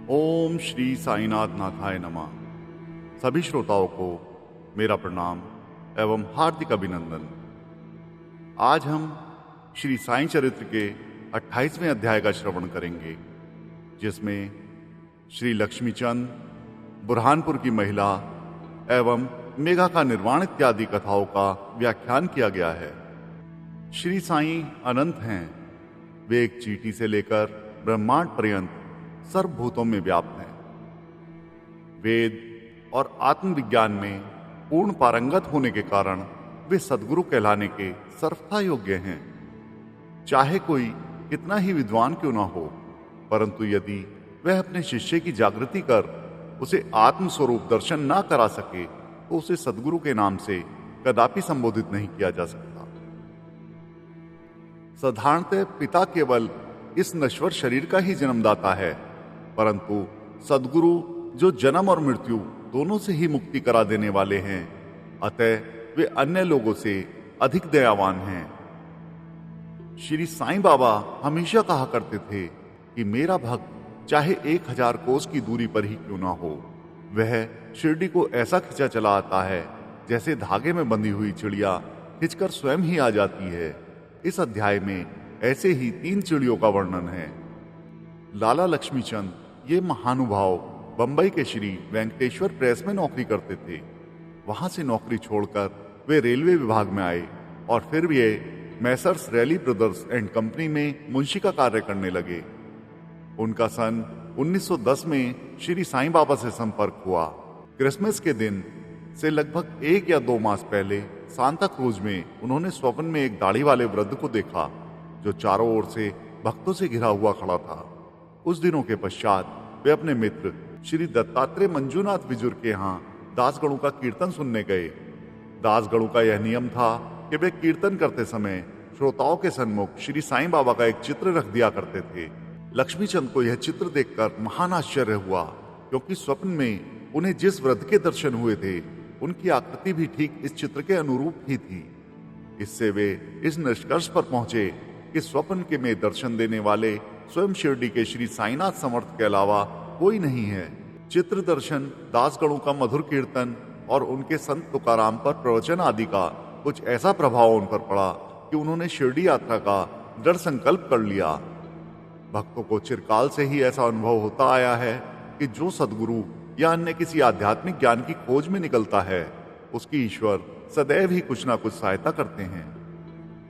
ओम श्री साईनाथ नाथाय नमः। सभी श्रोताओं को मेरा प्रणाम एवं हार्दिक अभिनंदन। आज हम श्री साईं चरित्र के 28वें अध्याय का श्रवण करेंगे, जिसमें श्री लक्ष्मीचंद, बुरहानपुर की महिला एवं मेघा का निर्वाण इत्यादि कथाओं का व्याख्यान किया गया है। श्री साईं अनंत हैं। वे एक चींटी से लेकर ब्रह्मांड पर्यंत सर्वभूतों में व्याप्त हैं। वेद और आत्मविज्ञान में पूर्ण पारंगत होने के कारण वे सद्गुरु कहलाने के सर्वथा योग्य हैं। चाहे कोई कितना ही विद्वान क्यों ना हो, परंतु यदि वह अपने शिष्य की जागृति कर उसे आत्म स्वरूप दर्शन ना करा सके तो उसे सद्गुरु के नाम से कदापि संबोधित नहीं किया जा सकता। साधारणतः पिता केवल इस नश्वर शरीर का ही जन्मदाता है, परंतु सद्गुरु जो जन्म और मृत्यु दोनों से ही मुक्ति करा देने वाले हैं, अतः वे अन्य लोगों से अधिक दयावान हैं। श्री साईं बाबा हमेशा कहा करते थे कि मेरा भक्त चाहे 1000 कोस की दूरी पर ही क्यों ना हो, वह शिरडी को ऐसा खिंचा चला आता है जैसे धागे में बंधी हुई चिड़िया खिंचकर स्वयं ही आ जाती है। इस अध्याय में ऐसे ही 3 चिड़ियों का वर्णन है। लाला लक्ष्मीचंद ये महानुभाव बंबई के श्री वेंकटेश्वर प्रेस में नौकरी करते थे। वहां से नौकरी छोड़कर वे रेलवे विभाग में आए और फिर वे Messrs Ralli Brothers and company में मुंशी का कार्य करने लगे। उनका सन 1910 में श्री साईं बाबा से संपर्क हुआ। क्रिसमस के दिन से लगभग 1 या 2 मास पहले सांता क्रूज में उन्होंने स्वप्न में एक दाढ़ी वाले वृद्ध को देखा जो चारों ओर से भक्तों से घिरा हुआ खड़ा था। कुछ दिनों के पश्चात वे अपने मित्र श्री दत्तात्रेय मंजूनाथ विजुर के यहाँ दासगणों का कीर्तन सुनने गए। दासगणों का यह नियम था कि वे कीर्तन करते समय श्रोताओं के सन्मुख श्री साईं बाबा का एक चित्र रख दिया करते थे। लक्ष्मीचंद को यह चित्र देखकर महान आश्चर्य हुआ, क्योंकि स्वप्न में उन्हें जिस वृद्ध के दर्शन हुए थे उनकी आकृति भी ठीक इस चित्र के अनुरूप ही थी। इससे वे इस निष्कर्ष पर पहुंचे कि स्वप्न के में दर्शन देने वाले स्वयं शिरडी के श्री साईनाथ समर्थ के अलावा कोई नहीं है। चित्र दर्शन, दासगणों का मधुर कीर्तन और उनके संत तुकाराम पर प्रवचन आदि का कुछ ऐसा प्रभाव उन पर पड़ा कि उन्होंने शिरडी यात्रा का दृढ़ संकल्प कर लिया। भक्तों को चिरकाल से ही ऐसा अनुभव होता आया है कि जो सद्गुरु या अन्य किसी आध्यात्मिक ज्ञान की खोज में निकलता है, उसकी ईश्वर सदैव ही कुछ ना कुछ सहायता करते हैं।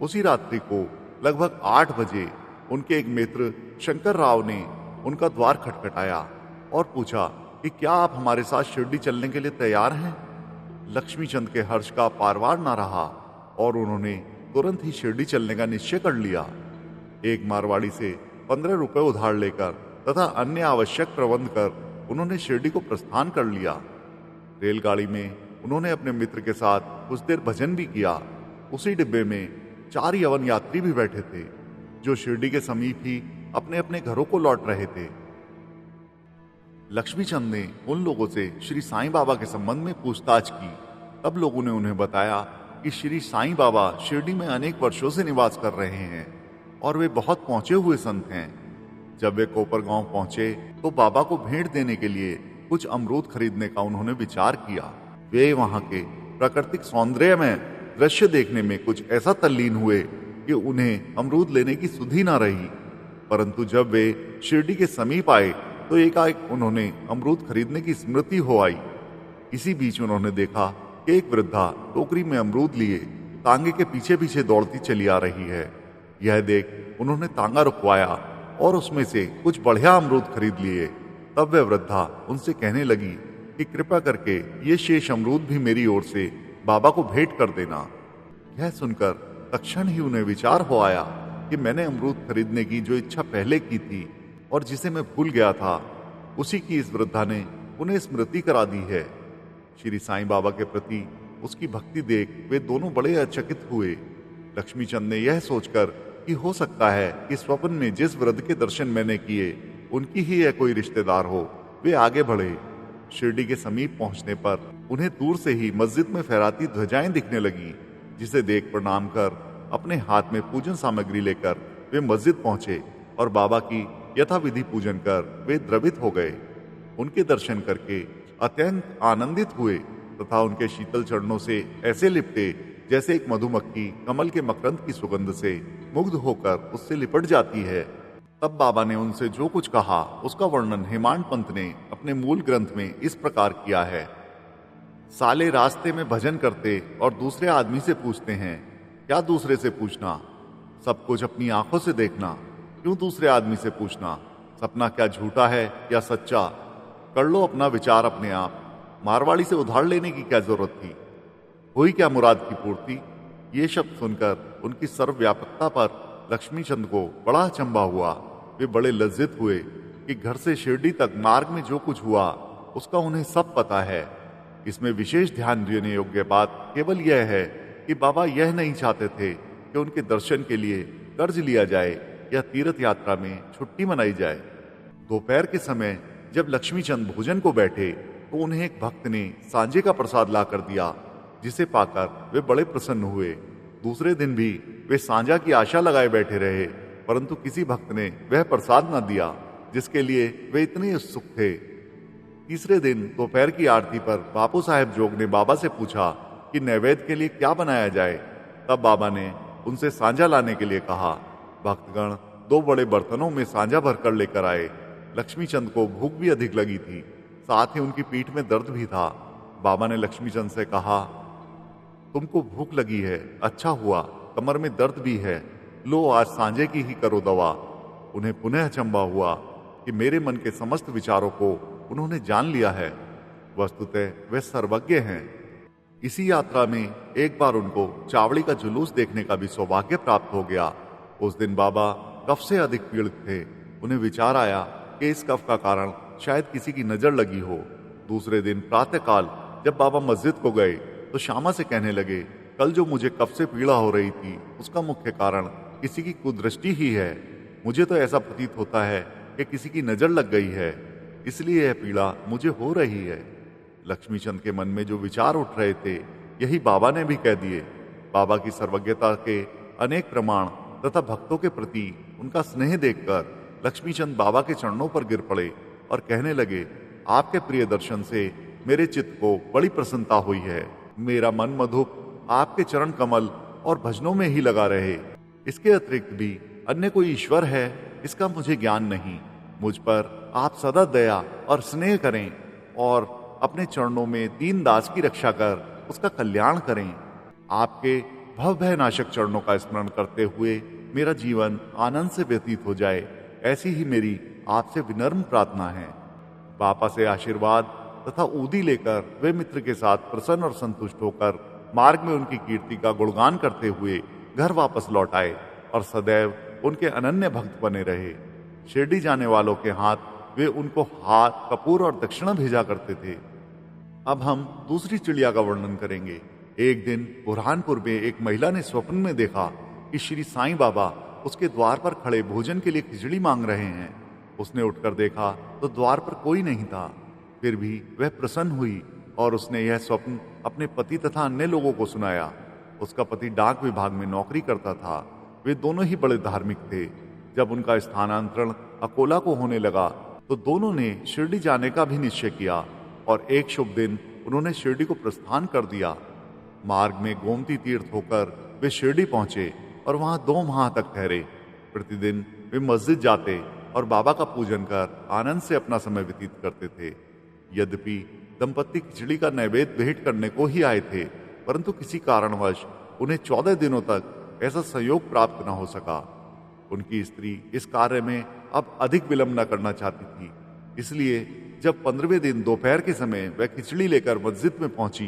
उसी रात्रि को लगभग 8 बजे उनके एक मित्र शंकर राव ने उनका द्वार खटखटाया और पूछा कि क्या आप हमारे साथ शिरडी चलने के लिए तैयार हैं? लक्ष्मीचंद के हर्ष का पारवार ना रहा और उन्होंने तुरंत ही शिरडी चलने का निश्चय कर लिया। एक मारवाड़ी से 15 रुपए उधार लेकर तथा अन्य आवश्यक प्रबंध कर उन्होंने शिरडी को प्रस्थान कर लिया। रेलगाड़ी में उन्होंने अपने मित्र के साथ कुछ देर भजन भी किया। उसी डिब्बे में 4 यवन यात्री भी बैठे थे जो शिरडी के समीप ही अपने अपने घरों को लौट रहे थे। लक्ष्मीचंद ने उन लोगों से श्री साईं बाबा के संबंध में पूछताछ की। तब लोगों ने उन्हें बताया कि श्री साईं बाबा शिरडी में अनेक वर्षों से निवास कर रहे हैं और वे बहुत पहुंचे हुए संत हैं। जब वे कोपरगांव पहुंचे तो बाबा को भेंट देने के लिए कुछ अमरूद खरीदने का उन्होंने विचार किया। वे वहां के प्राकृतिक सौंदर्य में दृश्य देखने में कुछ ऐसा तल्लीन हुए कि उन्हें अमरूद लेने की सुधि ना रही। परंतु जब वे शिरडी के समीप आए तो एकाएक उन्होंने अमरूद खरीदने की स्मृति हो आई। इसी बीच उन्होंने देखा कि एक वृद्धा टोकरी में अमरूद लिए तांगे के पीछे पीछे दौड़ती चली आ रही है। यह देख उन्होंने तांगा रुकवाया और उसमें से कुछ बढ़िया अमरूद खरीद लिए। तब वह वृद्धा उनसे कहने लगी कि कृपया करके ये शेष अमरूद भी मेरी ओर से बाबा को भेंट कर देना। यह सुनकर तत्क्षण ही उन्हें विचार हो आया कि मैंने अमरूद खरीदने की जो इच्छा पहले की थी और जिसे मैं भूल गया था, उसी की इस वृद्धा ने उन्हें स्मृति करा दी है। श्री साईं बाबा के प्रति उसकी भक्ति देख वे दोनों बड़े अचकित हुए। लक्ष्मीचंद ने यह सोचकर कि हो सकता है कि स्वप्न में जिस वृद्ध के दर्शन मैंने किए उनकी ही यह कोई रिश्तेदार हो, वे आगे बढ़े। शिरडी के समीप पहुंचने पर उन्हें दूर से ही मस्जिद में फहराती ध्वजाएं दिखने लगी, जिसे देख प्रणाम कर अपने हाथ में पूजन सामग्री लेकर वे मस्जिद पहुंचे और बाबा की यथाविधि पूजन कर वे द्रवित हो गए। उनके दर्शन करके अत्यंत आनंदित हुए तथा उनके शीतल चरणों से ऐसे लिपटे जैसे एक मधुमक्खी कमल के मकरंद की सुगंध से मुग्ध होकर उससे लिपट जाती है। तब बाबा ने उनसे जो कुछ कहा उसका वर्णन हेमांड पंत ने अपने मूल ग्रंथ में इस प्रकार किया है। साले रास्ते में भजन करते और दूसरे आदमी से पूछते हैं, क्या दूसरे से पूछना, सब कुछ अपनी आंखों से देखना, क्यों दूसरे आदमी से पूछना, सपना क्या झूठा है या सच्चा, कर लो अपना विचार अपने आप, मारवाड़ी से उधार लेने की क्या जरूरत थी, हुई क्या मुराद की पूर्ति। ये शब्द सुनकर उनकी सर्वव्यापकता पर लक्ष्मीचंद को बड़ा अचंभा हुआ। वे बड़े लज्जित हुए कि घर से शिरडी तक मार्ग में जो कुछ हुआ उसका उन्हें सब पता है। इसमें विशेष ध्यान देने योग्य बात केवल यह है कि बाबा यह नहीं चाहते थे कि उनके दर्शन के लिए कर्ज लिया जाए या तीर्थ यात्रा में छुट्टी मनाई जाए। दोपहर के समय जब लक्ष्मीचंद भोजन को बैठे तो उन्हें एक भक्त ने सांझे का प्रसाद ला कर दिया, जिसे पाकर वे बड़े प्रसन्न हुए। दूसरे दिन भी वे सांझा की आशा लगाए बैठे रहे, परंतु किसी भक्त ने वह प्रसाद न दिया जिसके लिए वे इतने उत्सुक थे। तीसरे दिन दोपहर की आरती पर बापू साहेब जोग ने बाबा से पूछा कि नैवेद्य के लिए क्या बनाया जाए। तब बाबा ने उनसे सांझा लाने के लिए कहा। भक्तगण 2 बड़े बर्तनों में सांझा भरकर लेकर आए। लक्ष्मीचंद को भूख भी अधिक लगी थी, साथ ही उनकी पीठ में दर्द भी था। बाबा ने लक्ष्मीचंद से कहा, तुमको भूख लगी है, अच्छा हुआ, कमर में दर्द भी है, लो आज सांझे की ही करो दवा। उन्हें पुनः अचंभा हुआ कि मेरे मन के समस्त विचारों को उन्होंने जान लिया है। वस्तुतः वे सर्वज्ञ हैं। इसी यात्रा में एक बार उनको चावड़ी का जुलूस देखने का भी सौभाग्य प्राप्त हो गया। उस दिन बाबा कफ से अधिक पीड़ित थे। उन्हें विचार आया कि इस कफ का कारण शायद किसी की नजर लगी हो। दूसरे दिन प्रातःकाल जब बाबा मस्जिद को गए तो श्यामा से कहने लगे, कल जो मुझे कफ से पीड़ा हो रही थी उसका मुख्य कारण किसी की कुदृष्टि ही है। मुझे तो ऐसा प्रतीत होता है कि किसी की नजर लग गई है, इसलिए यह पीड़ा मुझे हो रही है। लक्ष्मीचंद के मन में जो विचार उठ रहे थे यही बाबा ने भी कह दिए। बाबा की सर्वज्ञता के अनेक प्रमाण तथा भक्तों के प्रति उनका स्नेह देखकर लक्ष्मीचंद बाबा के चरणों पर गिर पड़े और कहने लगे, आपके प्रिय दर्शन से मेरे चित्त को बड़ी प्रसन्नता हुई है। मेरा मन मधुप आपके चरण कमल और भजनों में ही लगा रहे। इसके अतिरिक्त भी अन्य कोई ईश्वर है इसका मुझे ज्ञान नहीं। मुझ पर आप सदा दया और स्नेह करें और अपने चरणों में दीन दास की रक्षा कर उसका कल्याण करें। आपके भवभय नाशक चरणों का स्मरण करते हुए मेरा जीवन आनंद से व्यतीत हो जाए, ऐसी ही मेरी आपसे विनम्र प्रार्थना है। बापा से आशीर्वाद तथा ऊदी लेकर वे मित्र के साथ प्रसन्न और संतुष्ट होकर मार्ग में उनकी कीर्ति का गुणगान करते हुए घर वापस लौट आए और सदैव उनके अनन्य भक्त बने रहे। शिरडी जाने वालों के हाथ वे उनको हाथ कपूर और दक्षिणा भेजा करते थे। अब हम दूसरी चिड़िया का वर्णन करेंगे। एक दिन बुरहानपुर में एक महिला ने स्वप्न में देखा कि श्री साईं बाबा उसके द्वार पर खड़े भोजन के लिए खिचड़ी मांग रहे हैं। उसने उठकर देखा तो द्वार पर कोई नहीं था। फिर भी वह प्रसन्न हुई और उसने यह स्वप्न अपने पति तथा अन्य लोगों को सुनाया। उसका पति डाक विभाग में नौकरी करता था। वे दोनों ही बड़े धार्मिक थे। जब उनका स्थानांतरण अकोला को होने लगा तो दोनों ने शिरडी जाने का भी निश्चय किया और एक शुभ दिन उन्होंने शिरडी को प्रस्थान कर दिया। मार्ग में गोमती तीर्थ होकर वे शिरडी पहुंचे और वहां 2 माह तक ठहरे। प्रतिदिन वे मस्जिद जाते और बाबा का पूजन कर आनंद से अपना समय व्यतीत करते थे। यद्यपि दंपति खिचड़ी का नैवेद्य भेंट करने को ही आए थे, परंतु किसी कारणवश उन्हें 14 दिनों तक ऐसा सहयोग प्राप्त न हो सका। उनकी स्त्री इस कार्य में अब अधिक विलंब न करना चाहती थी। इसलिए जब 15वें दिन दोपहर के समय वह खिचड़ी लेकर मस्जिद में पहुंची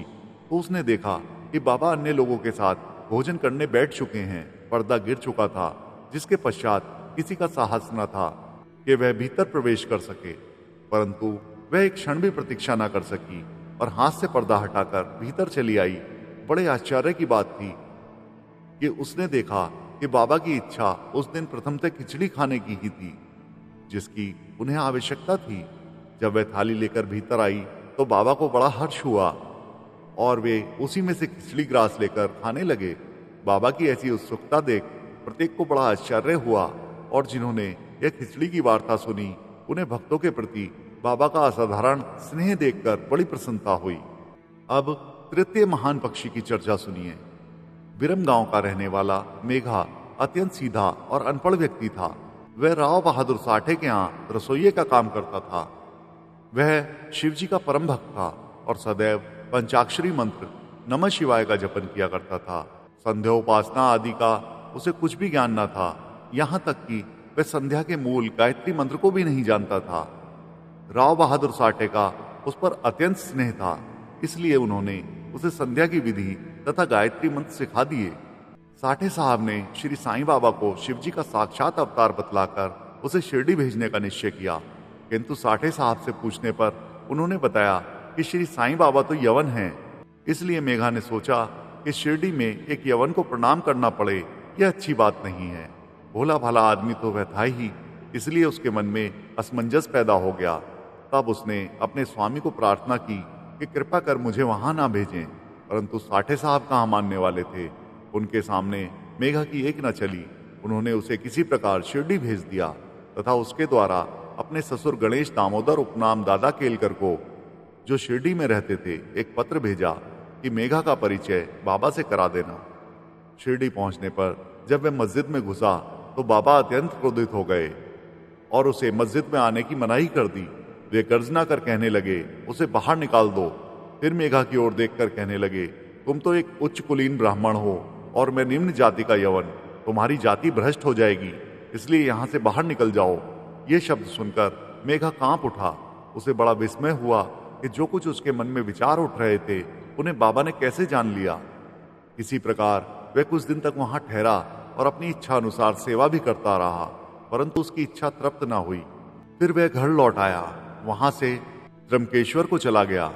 तो उसने देखा कि बाबा अन्य लोगों के साथ भोजन करने बैठ चुके हैं। पर्दा गिर चुका था, जिसके पश्चात किसी का साहस न था कि वह भीतर प्रवेश कर सके। परंतु वह एक क्षण भी प्रतीक्षा न कर सकी और हाथ से पर्दा हटाकर भीतर चली आई। बड़े आश्चर्य की बात थी कि उसने देखा कि बाबा की इच्छा उस दिन प्रथमतः खिचड़ी खाने की ही थी, जिसकी उन्हें आवश्यकता थी। जब वह थाली लेकर भीतर आई तो बाबा को बड़ा हर्ष हुआ और वे उसी में से खिचड़ी ग्रास लेकर खाने लगे। बाबा की ऐसी उत्सुकता देख प्रत्येक को बड़ा आश्चर्य हुआ और जिन्होंने यह खिचड़ी की वार्ता सुनी, उन्हें भक्तों के प्रति बाबा का असाधारण स्नेह देखकर बड़ी प्रसन्नता हुई। अब तृतीय महान पक्षी की चर्चा सुनिए। बिरम गांव का रहने वाला मेघा अत्यंत सीधा और अनपढ़ व्यक्ति था। वह राव बहादुर साठे के यहाँ रसोइये का काम करता था। वह शिवजी का परम भक्त था और सदैव पंचाक्षरी मंत्र नमः शिवाय का जपन किया करता था। संध्या उपासना आदि का उसे कुछ भी ज्ञान न था। यहाँ तक कि वह संध्या के मूल गायत्री मंत्र को भी नहीं जानता था। राव बहादुर साठे का उस पर अत्यंत स्नेह था, इसलिए उन्होंने उसे संध्या की विधि तथा गायत्री मंत्र सिखा दिए। साठे साहब ने श्री साईं बाबा को शिवजी का साक्षात अवतार बतलाकर उसे शिरडी भेजने का निश्चय किया, किंतु साठे साहब से पूछने पर उन्होंने बताया कि श्री साईं बाबा तो यवन हैं। इसलिए मेघा ने सोचा कि शिरडी में एक यवन को प्रणाम करना पड़े, यह अच्छी बात नहीं है। भोला भाला आदमी तो वह था ही, इसलिए उसके मन में असमंजस पैदा हो गया। तब उसने अपने स्वामी को प्रार्थना की कि कृपा कर मुझे वहां ना भेजें, परंतु साठे साहब कहाँ मानने वाले थे। उनके सामने मेघा की एक न चली। उन्होंने उसे किसी प्रकार शिरडी भेज दिया तथा उसके द्वारा अपने ससुर गणेश दामोदर उपनाम दादा केलकर को, जो शिरडी में रहते थे, एक पत्र भेजा कि मेघा का परिचय बाबा से करा देना। शिरडी पहुंचने पर जब वह मस्जिद में घुसा तो बाबा अत्यंत क्रोधित हो गए और उसे मस्जिद में आने की मनाही कर दी। वे गर्जना कर कहने लगे, उसे बाहर निकाल दो। फिर मेघा की ओर देखकर कहने लगे, तुम तो एक उच्च कुलीन ब्राह्मण हो और मैं निम्न जाति का यवन, तुम्हारी जाति भ्रष्ट हो जाएगी, इसलिए यहां से बाहर निकल जाओ। ये शब्द सुनकर मेघा कांप उठा। उसे बड़ा विस्मय हुआ कि जो कुछ उसके मन में विचार उठ रहे थे उन्हें बाबा ने कैसे जान लिया। इसी प्रकार वह कुछ दिन तक वहां ठहरा और अपनी इच्छा अनुसार सेवा भी करता रहा, परंतु उसकी इच्छा तृप्त न हुई। फिर वह घर लौट आया, वहां से त्र्यंबकेश्वर को चला गया।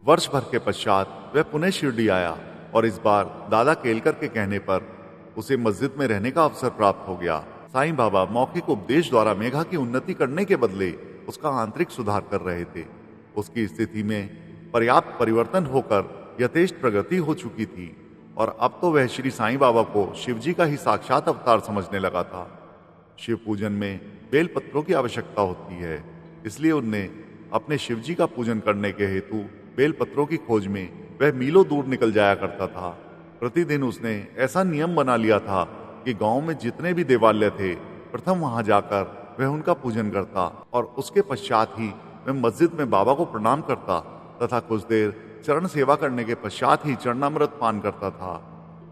वर्ष भर के पश्चात वह पुनः शिरडी आया और इस बार दादा केलकर के कहने पर उसे मस्जिद में रहने का अवसर प्राप्त हो गया। साईं बाबा मौखिक उपदेश द्वारा मेघा की उन्नति करने के बदले उसका आंतरिक सुधार कर रहे थे। उसकी स्थिति में पर्याप्त परिवर्तन होकर यथेष्ट प्रगति हो चुकी थी और अब तो वह श्री साईं बाबा को शिवजी का ही साक्षात अवतार समझने लगा था। शिव पूजन में बेल पत्रों की आवश्यकता होती है, इसलिए उनने अपने शिवजी का पूजन करने के हेतु बेल पत्रों की खोज में वह मीलों दूर निकल जाया करता था। प्रतिदिन उसने ऐसा नियम बना लिया था कि गांव में जितने भी देवालय थे, प्रथम वहां जाकर वह उनका पूजन करता और उसके पश्चात ही वह मस्जिद में बाबा को प्रणाम करता तथा कुछ देर चरण सेवा करने के पश्चात ही चरणामृत पान करता था।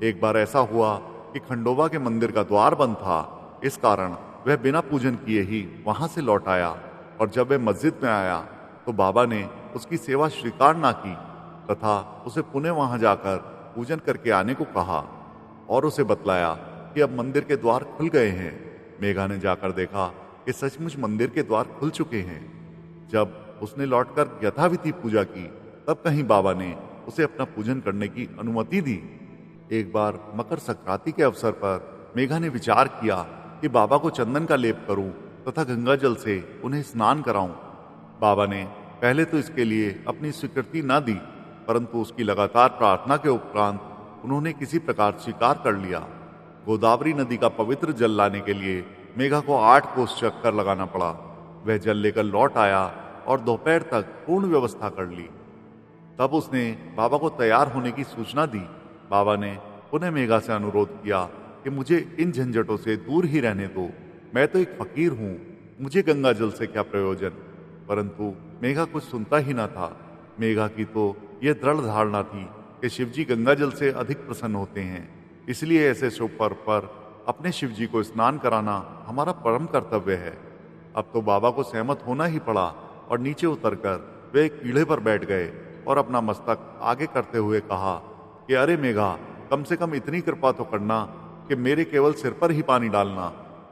एक बार ऐसा हुआ कि खंडोबा के मंदिर का द्वार बंद था, इस कारण वह बिना पूजन किए ही वहां से लौट आया और जब वह मस्जिद में आया तो बाबा ने उसकी सेवा स्वीकार ना की तथा उसे पुनः वहां जाकर पूजन करके आने को कहा और उसे बतलाया कि अब मंदिर के द्वार खुल गए हैं। मेघा ने जाकर देखा कि सचमुच मंदिर के द्वार खुल चुके हैं। जब उसने लौटकर यथाविधि पूजा की तब कहीं बाबा ने उसे अपना पूजन करने की अनुमति दी। एक बार मकर संक्रांति के अवसर पर मेघा ने विचार किया कि बाबा को चंदन का लेप करूं तथा गंगा जल से उन्हें स्नान कराऊं। बाबा ने पहले तो इसके लिए अपनी स्वीकृति न दी, परंतु उसकी लगातार प्रार्थना के उपरांत उन्होंने किसी प्रकार स्वीकार कर लिया। गोदावरी नदी का पवित्र जल लाने के लिए मेघा को 8 कोस चक्कर लगाना पड़ा। वह जल लेकर लौट आया और दोपहर तक पूर्ण व्यवस्था कर ली। तब उसने बाबा को तैयार होने की सूचना दी। बाबा ने पुनः मेघा से अनुरोध किया कि मुझे इन झंझटों से दूर ही रहने दो, मैं तो एक फकीर हूं, मुझे गंगा जल से क्या प्रयोजन। परंतु मेघा कुछ सुनता ही न था। मेघा की तो यह दृढ़ धारणा थी कि शिवजी गंगा जल से अधिक प्रसन्न होते हैं, इसलिए ऐसे शुभ पर्व पर अपने शिवजी को स्नान कराना हमारा परम कर्तव्य है। अब तो बाबा को सहमत होना ही पड़ा और नीचे उतरकर वे एक पीढ़े पर बैठ गए और अपना मस्तक आगे करते हुए कहा कि अरे मेघा, कम से कम इतनी कृपा तो करना कि मेरे केवल सिर पर ही पानी डालना।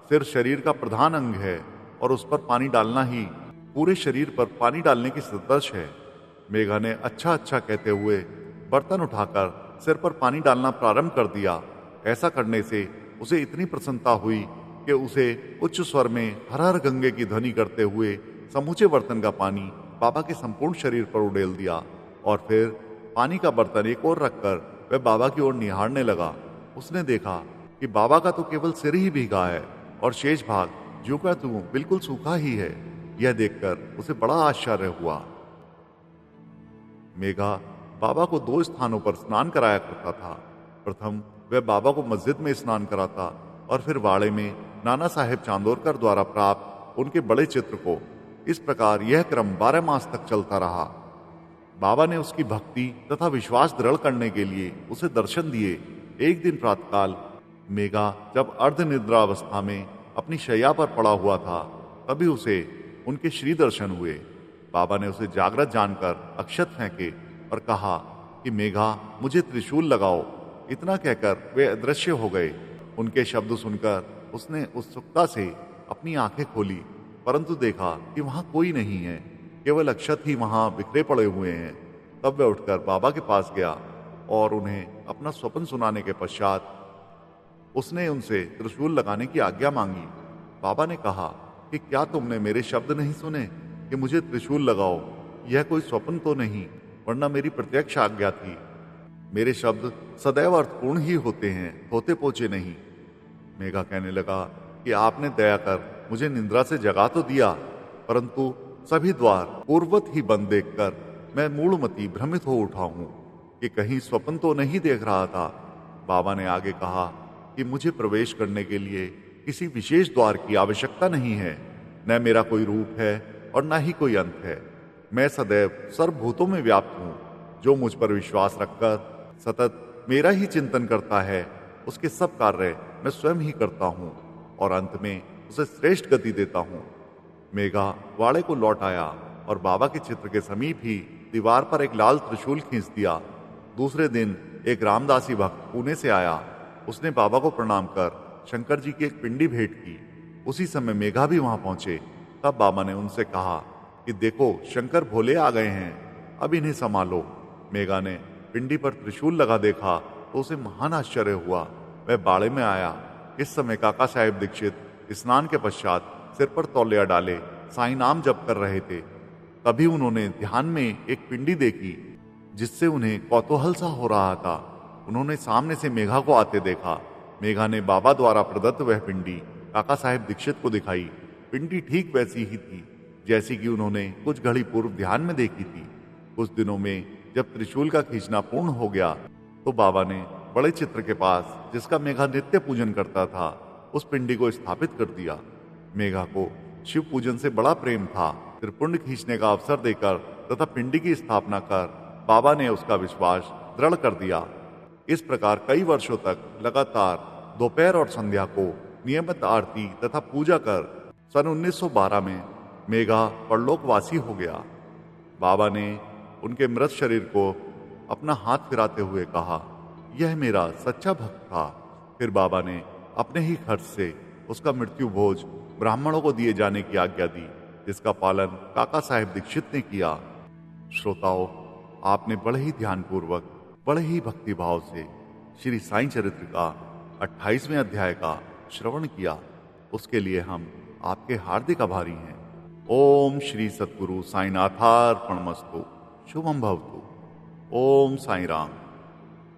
सिर शरीर का प्रधान अंग है और उस पर पानी डालना ही पूरे शरीर पर पानी डालने की सदृश है। मेघा ने अच्छा अच्छा कहते हुए बर्तन उठाकर सिर पर पानी डालना प्रारंभ कर दिया। ऐसा करने से उसे इतनी प्रसन्नता हुई कि उसे उच्च स्वर में हर हर गंगे की ध्वनि करते हुए समूचे बर्तन का पानी बाबा के संपूर्ण शरीर पर उड़ेल दिया और फिर पानी का बर्तन एक ओर रखकर वह बाबा की ओर निहारने लगा। उसने देखा कि बाबा का तो केवल सिर ही भीगा है और शेष भाग ज्यों का त्यों बिल्कुल सूखा ही है। यह देखकर उसे बड़ा आश्चर्य हुआ। मेघा बाबा को 2 स्थानों पर स्नान कराया करता था। प्रथम वह बाबा को मस्जिद में स्नान कराता और फिर वाड़े में नाना साहेब चांदोरकर द्वारा प्राप्त उनके बड़े चित्र को। इस प्रकार यह क्रम 12 मास तक चलता रहा। बाबा ने उसकी भक्ति तथा विश्वास दृढ़ करने के लिए उसे दर्शन दिए। एक दिन प्रातःकाल मेघा जब अर्धनिद्रा अवस्था में अपनी शैया पर पड़ा हुआ था, तभी उसे उनके श्री दर्शन हुए। बाबा ने उसे जागृत जानकर अक्षत फेंके और कहा कि मेघा, मुझे त्रिशूल लगाओ। इतना कहकर वे अदृश्य हो गए। उनके शब्द सुनकर उसने उत्सुकता से अपनी आंखें खोली, परंतु देखा कि वहां कोई नहीं है, केवल अक्षत ही वहां बिखरे पड़े हुए हैं। तब वह उठकर बाबा के पास गया और उन्हें अपना स्वप्न सुनाने के पश्चात उसने उनसे त्रिशूल लगाने की आज्ञा मांगी। बाबा ने कहा कि क्या तुमने मेरे शब्द नहीं सुने कि मुझे त्रिशूल लगाओ? यह कोई स्वप्न तो नहीं, वरना मेरी प्रत्यक्ष आज्ञा थी। मेरे शब्द सदैव अर्थपूर्ण ही होते हैं, होते पोचे नहीं। मेघा कहने लगा कि आपने दया कर मुझे निंद्रा से जगा तो दिया, परंतु सभी द्वार पूर्ववत ही बंद देखकर मैं मूढ़मती भ्रमित हो उठा हूं कि कहीं स्वप्न तो नहीं देख रहा था। बाबा ने आगे कहा कि मुझे प्रवेश करने के लिए किसी विशेष द्वार की आवश्यकता नहीं है। न मेरा कोई रूप है और न ही कोई अंत है। मैं सदैव सर्वभूतों में व्याप्त हूँ। जो मुझ पर विश्वास रखकर सतत मेरा ही चिंतन करता है, उसके सब कार्य मैं स्वयं ही करता हूँ और अंत में उसे श्रेष्ठ गति देता हूँ। मेघा वाड़े को लौट आया और बाबा के चित्र के समीप ही दीवार पर एक लाल त्रिशूल खींच दिया। दूसरे दिन एक रामदासी भक्त पुणे से आया। उसने बाबा को प्रणाम कर शंकर जी की एक पिंडी भेंट की। उसी समय मेघा भी वहां पहुंचे। तब बाबा ने उनसे कहा कि देखो, शंकर भोले आ गए हैं, अब इन्हें संभालो। मेघा ने पिंडी पर त्रिशूल लगा देखा तो उसे महान आश्चर्य हुआ। वह बाड़े में आया। इस समय काका साहेब दीक्षित स्नान के पश्चात सिर पर तौलिया डाले साईं नाम जप कर रहे थे। तभी उन्होंने ध्यान में एक पिंडी देखी जिससे उन्हें कौतूहल सा हो रहा था। उन्होंने सामने से मेघा को आते देखा। मेघा ने बाबा द्वारा प्रदत्त वह पिंडी काका साहेब दीक्षित को दिखाई। पिंडी ठीक वैसी ही थी जैसी कि उन्होंने कुछ घड़ी पूर्व ध्यान में देखी थी। कुछ दिनों में जब त्रिशूल का खींचना पूर्ण हो गया तो बाबा ने बड़े चित्र के पास, जिसका मेघा नित्य पूजन करता था, उस पिंडी को स्थापित कर दिया। मेघा को शिव पूजन से बड़ा प्रेम था। त्रिपुंड खींचने का अवसर देकर तथा पिंडी की स्थापना कर बाबा ने उसका विश्वास दृढ़ कर दिया। इस प्रकार कई वर्षों तक लगातार दोपहर और संध्या को नियमित आरती तथा पूजा कर सन 1912 में मेघा परलोकवासी हो गया। बाबा ने उनके मृत शरीर को अपना हाथ फिराते हुए कहा, यह मेरा सच्चा भक्त था। फिर बाबा ने अपने ही खर्च से उसका मृत्यु भोज ब्राह्मणों को दिए जाने की आज्ञा दी, जिसका पालन काका साहेब दीक्षित ने किया। श्रोताओं, आपने बड़े ही ध्यानपूर्वक, बड़े ही भक्ति भाव से श्री साईं चरित्र का 28वें अध्याय का श्रवण किया। उसके लिए हम आपके हार्दिक आभारी हैं। ओम श्री सद्गुरु साईनाथार्पणमस्तु। शुभम भवतु। ओम साई राम।